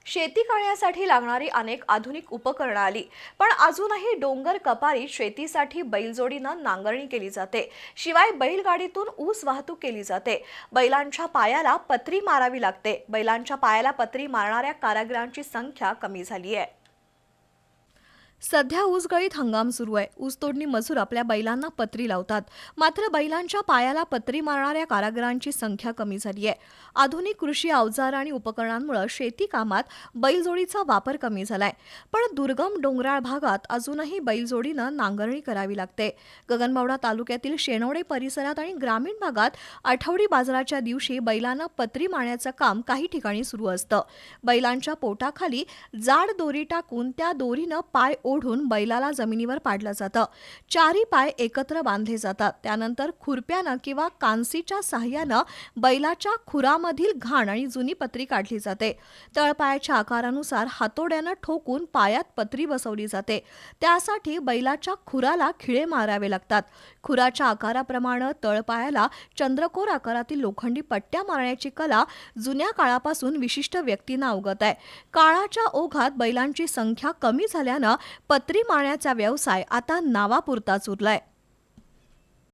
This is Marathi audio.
शेती करण्यासाठी लागणारी अनेक आधुनिक उपकरणं आली, पण अजूनही डोंगर कपारीत शेतीसाठी बैलजोडीनं नांगरणी केली जाते. शिवाय बैलगाडीतून ऊस वाहतूक केली जाते. बैलांच्या पायाला पत्री मारावी लागते. बैलांच्या पायाला पत्री मारणाऱ्या कारागिरांची संख्या कमी झाली आहे. सध्या ऊसगळीत हंगाम सुरू आहे. ऊसतोडणी मजूर आपल्या बैलांना पत्री लावतात. मात्र बैलांच्या पायाला पत्री मारणाऱ्या कारागिरांची संख्या कमी झाली आहे. आधुनिक कृषी अवजार आणि उपकरणांमुळे शेती कामात बैलजोडीचा वापर कमी झालाय. पण दुर्गम डोंगराळ भागात अजूनही बैलजोडीनं नांगरणी करावी लागते. गगनबावडा तालुक्यातील शेनवडे परिसरात आणि ग्रामीण भागात आठवडी बाजाराच्या दिवशी बैलांना पत्री मारण्याचं काम काही ठिकाणी सुरू असतं. बैलांच्या पोटाखाली जाड दोरी टाकून त्या दोरीनं पाय ओढून बैलाला जमिनीवर पाडलं जातं. चारी पाय एकत्र बांधले जातात. त्यानंतर खुरप्यानं किंवा कांसीच्या सहाय्यानं बैलाच्या खुरामधील घाण आणि जुनी पत्री काढली जाते. तळपायाच्या आकारानुसार हातोड्यानं ठोकून पायात पत्री बसवली जाते. त्यासाठी बैलाच्या खुराला खिळे मारावे लागतात. खुराच्या आकाराप्रमाणे तळपायाला चंद्रकोर आकारातील लोखंडी पट्ट्या मारण्याची कला जुन्या काळापासून विशिष्ट व्यक्तींना अवगत आहे. काळाच्या ओघात बैलांची संख्या कमी झाल्यानं पत्री मारण्याचा व्यवसाय आता नावापुरताच उरलाय.